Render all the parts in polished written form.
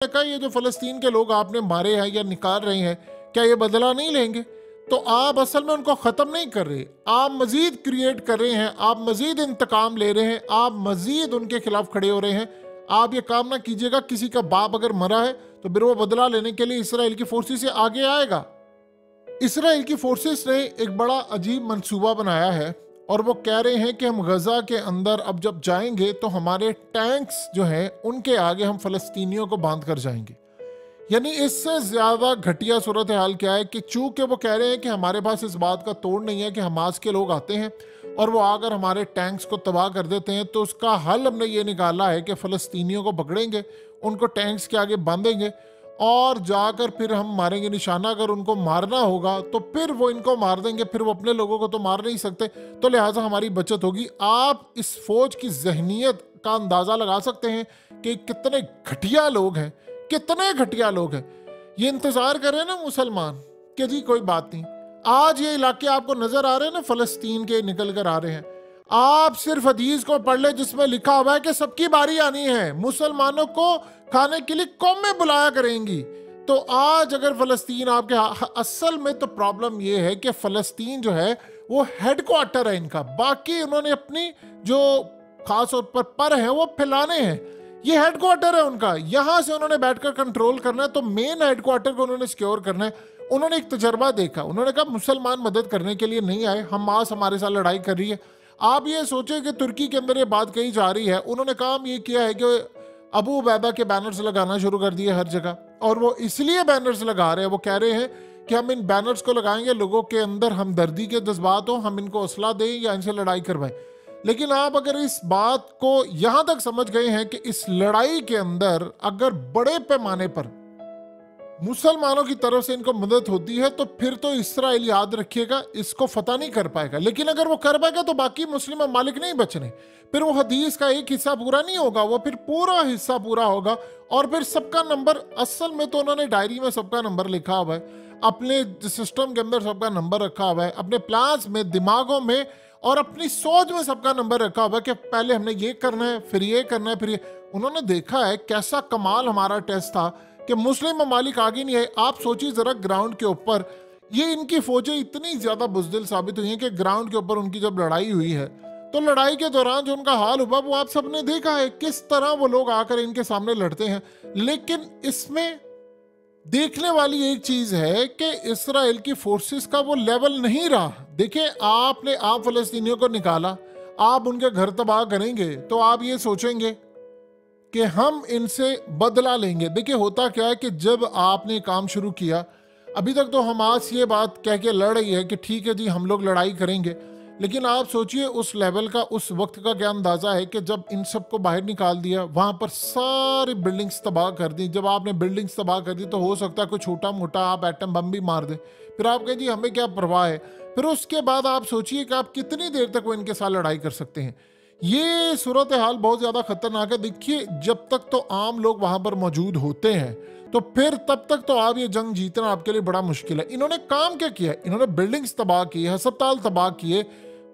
कहा ये जो फ़लस्तीन के लोग आपने मारे हैं या निकाल रहे हैं, क्या ये बदला नहीं लेंगे? तो आप असल में उनको ख़त्म नहीं कर रहे, आप मज़ीद क्रिएट कर रहे हैं, आप मज़ीद इंतकाम ले रहे हैं, आप मज़ीद उनके खिलाफ खड़े हो रहे हैं। आप ये काम ना कीजिएगा, किसी का बाप अगर मरा है तो फिर वो बदला लेने के लिए इसराइल की फोर्सेस से आगे आएगा। इसराइल की फोर्सेस ने एक बड़ा अजीब मंसूबा बनाया है और वो कह रहे हैं कि हम गजा के अंदर अब जब जाएंगे तो हमारे टैंक्स जो हैं उनके आगे हम फ़लस्तीनियों को बांध कर जाएंगे। यानी इससे ज़्यादा घटिया सूरत हाल क्या है कि चूंकि वो कह रहे हैं कि हमारे पास इस बात का तोड़ नहीं है कि हमास के लोग आते हैं और वो आकर हमारे टैंक्स को तबाह कर देते हैं, तो उसका हल हमने ये निकाला है कि फ़लस्तीनियों को पकड़ेंगे, उनको टैंक्स के आगे बांधेंगे और जाकर फिर हम मारेंगे निशाना। अगर उनको मारना होगा तो फिर वो इनको मार देंगे, फिर वो अपने लोगों को तो मार नहीं सकते, तो लिहाजा हमारी बचत होगी। आप इस फौज की जहनीत का अंदाज़ा लगा सकते हैं कि कितने घटिया लोग हैं, कितने घटिया लोग हैं। ये इंतज़ार करें ना मुसलमान कि जी कोई बात नहीं, आज ये इलाके आपको नज़र आ रहे हैं ना फ़लस्तीन के निकल कर आ रहे हैं, आप सिर्फ हदीस को पढ़ ले जिसमें लिखा हुआ है कि सबकी बारी आनी है, मुसलमानों को खाने के लिए कौमें बुलाया करेंगी। तो आज अगर फ़लस्तीन आपके असल में तो प्रॉब्लम ये है कि फ़लस्तीन जो है वो हेडक्वार्टर है इनका, बाकी उन्होंने अपनी जो खास तौर पर है वो फैलाने हैं, ये हेडक्वार्टर है उनका, यहां से उन्होंने बैठकर कंट्रोल करना है। तो मेन हेडक्वार्टर को उन्होंने सिक्योर करना है। उन्होंने एक तजर्बा देखा, उन्होंने कहा मुसलमान मदद करने के लिए नहीं आए, हमास हमारे साथ लड़ाई कर रही है। आप ये सोचे कि तुर्की के अंदर ये बात कही जा रही है, उन्होंने काम ये किया है कि अबू उबैदा के बैनर्स लगाना शुरू कर दिए हर जगह, और वो इसलिए बैनर्स लगा रहे हैं, वो कह रहे हैं कि हम इन बैनर्स को लगाएंगे, लोगों के अंदर हमदर्दी के जज्बात हो, हम इनको हौसला दें या इनसे लड़ाई करवाएं। लेकिन आप अगर इस बात को यहां तक समझ गए हैं कि इस लड़ाई के अंदर अगर बड़े पैमाने पर मुसलमानों की तरफ से इनको मदद होती है तो फिर तो इसराइल याद रखिएगा इसको फतह नहीं कर पाएगा। लेकिन अगर वो कर पाएगा तो बाकी मुस्लिम ममालिक नहीं बचने, फिर वो हदीस का एक हिस्सा पूरा नहीं होगा, वो फिर पूरा हिस्सा पूरा होगा और फिर सबका नंबर, असल में तो उन्होंने डायरी में सबका नंबर लिखा हुआ है, अपने सिस्टम के अंदर सबका नंबर रखा हुआ है, अपने प्लान्स में, दिमागों में और अपनी सोच में सबका नंबर रखा हुआ है कि पहले हमने ये करना है, फिर ये करना है, फिर ये। उन्होंने देखा है कैसा कमाल हमारा टेस्ट था कि मुस्लिम ममालिक आगे नहीं आए। आप सोचिए जरा, ग्राउंड के ऊपर ये इनकी फौजें इतनी ज्यादा बुजदिल साबित हुई हैं कि ग्राउंड के ऊपर उनकी जब लड़ाई हुई है तो लड़ाई के दौरान जो उनका हाल हुआ वो आप सबने देखा है, किस तरह वो लोग आकर इनके सामने लड़ते हैं। लेकिन इसमें देखने वाली एक चीज है कि इसराइल की फोर्सेस का वो लेवल नहीं रहा। देखिए, आप फलस्तीनियों को निकाला, आप उनके घर तबाह करेंगे तो आप ये सोचेंगे कि हम इनसे बदला लेंगे। देखिए, होता क्या है कि जब आपने काम शुरू किया, अभी तक तो हमास ये बात कह के लड़ रही है कि ठीक है जी हम लोग लड़ाई करेंगे, लेकिन आप सोचिए उस लेवल का, उस वक्त का क्या अंदाज़ा है कि जब इन सबको बाहर निकाल दिया, वहाँ पर सारी बिल्डिंग्स तबाह कर दी। जब आपने बिल्डिंग्स तबाह कर दी तो हो सकता है कोई छोटा मोटा आप एटम बम भी मार दें, फिर आप कहें जी हमें क्या परवाह है। फिर उसके बाद आप सोचिए कि आप कितनी देर तक वो इनके साथ लड़ाई कर सकते हैं। ये सूरत हाल बहुत ज़्यादा खतरनाक है। देखिए, जब तक तो आम लोग वहाँ पर मौजूद होते हैं तो फिर तब तक तो आप ये जंग जीतना आपके लिए बड़ा मुश्किल है। इन्होंने काम क्या किया, इन्होंने बिल्डिंग्स तबाह की, अस्पताल तबाह किए,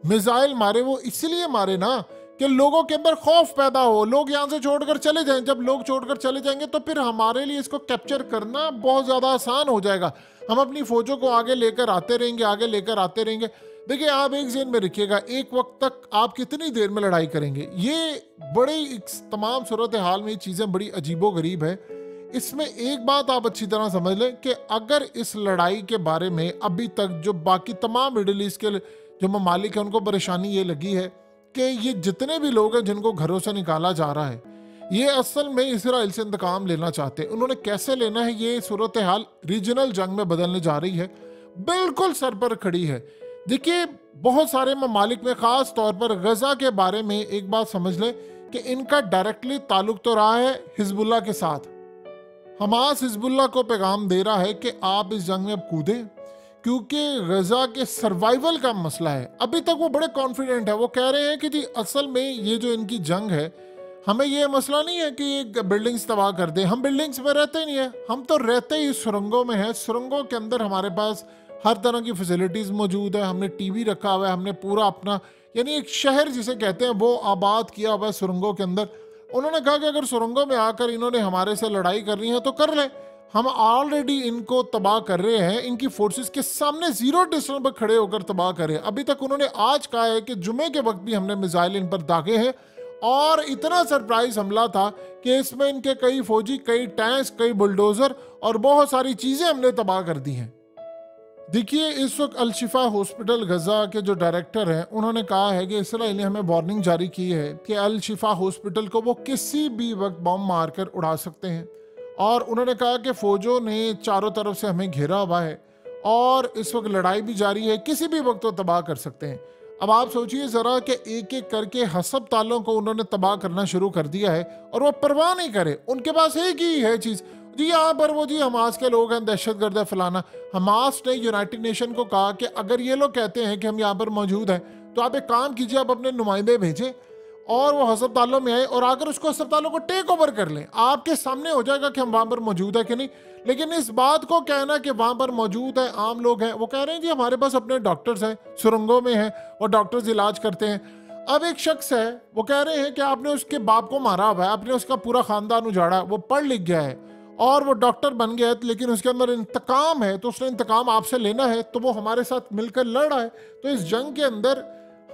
मिसाइल मारे। वो इसलिए मारे ना कि लोगों के अंदर खौफ पैदा हो, लोग यहाँ से छोड़कर चले जाएं। जब लोग छोड़कर चले जाएंगे तो फिर हमारे लिए इसको कैप्चर करना बहुत ज़्यादा आसान हो जाएगा। हम अपनी फौजों को आगे लेकर आते रहेंगे, आगे लेकर आते रहेंगे। देखिए, आप एक ज़हन में रखिएगा, एक वक्त तक आप कितनी देर में लड़ाई करेंगे। ये बड़ी तमाम सूरत हाल में ये चीज़ें बड़ी अजीबो गरीब है। इसमें एक बात आप अच्छी तरह समझ लें कि अगर इस लड़ाई के बारे में अभी तक जो बाकी तमाम मिडिल ईस्ट के जो ममालिक हैं उनको परेशानी ये लगी है कि ये जितने भी लोग हैं जिनको घरों से निकाला जा रहा है, ये असल में इसराइल से इंतकाम लेना चाहते हैं। उन्होंने कैसे लेना है, ये सूरत हाल रीजनल जंग में बदलने जा रही है, बिल्कुल सर पर खड़ी है। देखिए, बहुत सारे ममालिक में, ख़ास तौर पर गजा के बारे में एक बात समझ लें कि इनका डायरेक्टली ताल्लुक तो रहा है हिजबुल्लाह के साथ। हमास हिजबुल्लाह को पैगाम दे रहा है कि आप इस जंग में अब कूदें, क्योंकि गजा के सर्वाइवल का मसला है। अभी तक वो बड़े कॉन्फिडेंट है, वो कह रहे हैं कि जी असल में ये जो इनकी जंग है, हमें ये मसला नहीं है कि ये बिल्डिंग्स तबाह कर दे, हम बिल्डिंग्स में रहते ही नहीं है, हम तो रहते ही सुरंगों में हैं। सुरंगों के अंदर हमारे पास हर तरह की फैसिलिटीज़ मौजूद है, हमने टीवी रखा हुआ है, हमने पूरा अपना यानी एक शहर जिसे कहते हैं वो आबाद किया हुआ है सुरंगों के अंदर। उन्होंने कहा कि अगर सुरंगों में आकर इन्होंने हमारे से लड़ाई करनी है तो कर ले, हम ऑलरेडी इनको तबाह कर रहे हैं, इनकी फोर्सेस के सामने जीरो डिस्टेंस पर खड़े होकर तबाह करें। अभी तक उन्होंने आज कहा है कि जुमे के वक्त भी हमने मिसाइल इन पर दागे हैं और इतना सरप्राइज हमला था कि इसमें इनके कई फौजी, कई टैंक्स, कई बुलडोजर और बहुत सारी चीजें हमने तबाह कर दी हैं। देखिए, इस वक्त अल-शिफा हॉस्पिटल गजा के जो डायरेक्टर हैं उन्होंने कहा है कि इसराइल ने हमें वार्निंग जारी की है कि अल-शिफा हॉस्पिटल को वो किसी भी वक्त बम मारकर उड़ा सकते हैं और उन्होंने कहा कि फौजों ने चारों तरफ से हमें घेरा हुआ है और इस वक्त लड़ाई भी जारी है, किसी भी वक्त वो तबाह कर सकते हैं। अब आप सोचिए ज़रा कि एक एक करके हस्पतालों को उन्होंने तबाह करना शुरू कर दिया है और वो परवाह नहीं करे, उनके पास एक ही है चीज़, जी यहाँ पर वो जी हमास के लोग हैं, दहशतगर्द है, फलाना। हमास ने यूनाइटेड नेशन को कहा कि अगर ये लोग कहते हैं कि हम यहाँ पर मौजूद हैं तो आप एक काम कीजिए, आप अपने नुमाइंदे भेजें और वो हस्पतालों में आए और आकर उसको हस्पतालों को टेक ओवर कर लें। आपके सामने हो जाएगा कि हम वहाँ पर मौजूद है कि नहीं। लेकिन इस बात को कहना कि वहाँ पर मौजूद है, आम लोग हैं, वो कह रहे हैं जी हमारे पास अपने डॉक्टर्स हैं, सुरंगों में हैं और डॉक्टर्स इलाज करते हैं। अब एक शख्स है, वो कह रहे हैं कि आपने उसके बाप को मारा हुआ है, आपने उसका पूरा खानदान उजाड़ा, वो पढ़ लिख गया है और वो डॉक्टर बन गया है, लेकिन उसके अंदर इंतकाम है, तो उसने इंतकाम आपसे लेना है, तो वो हमारे साथ मिलकर लड़ रहा है। तो इस जंग के अंदर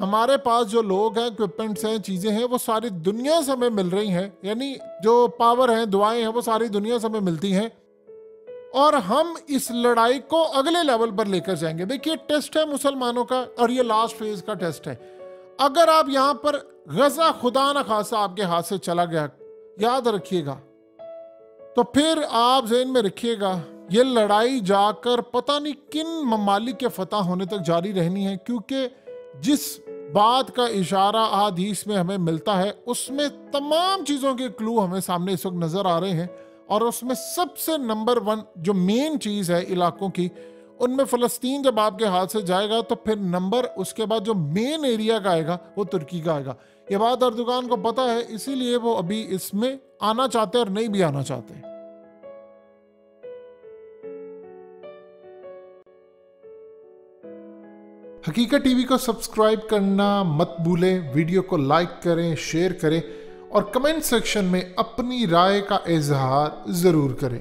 हमारे पास जो लोग हैं, इक्विपमेंट्स हैं, चीज़ें हैं, वो सारी दुनिया से हमें मिल रही हैं, यानी जो पावर हैं, दुआएं हैं, वो सारी दुनिया से हमें मिलती हैं और हम इस लड़ाई को अगले लेवल पर लेकर जाएंगे। देखिए, टेस्ट है मुसलमानों का और ये लास्ट फेज का टेस्ट है। अगर आप यहाँ पर गजा खुदा न खासा आपके हाथ से चला गया, याद रखिएगा, तो फिर आप ज़हन में रखिएगा ये लड़ाई जाकर पता नहीं किन ममालिक के फतह होने तक जारी रहनी है, क्योंकि जिस बात का इशारा हदीस में हमें मिलता है उसमें तमाम चीज़ों के क्लू हमें सामने इस वक्त नज़र आ रहे हैं और उसमें सबसे नंबर 1 जो मेन चीज़ है इलाकों की, उनमें फ़लस्तीन जब आपके हाथ से जाएगा तो फिर नंबर उसके बाद जो मेन एरिया का आएगा वो तुर्की का आएगा। ये बात अर्दोगान को पता है, इसीलिए वो अभी इसमें आना चाहते और नहीं भी आना चाहते। हकीकत टीवी को सब्सक्राइब करना मत भूलें, वीडियो को लाइक करें, शेयर करें और कमेंट सेक्शन में अपनी राय का इजहार ज़रूर करें।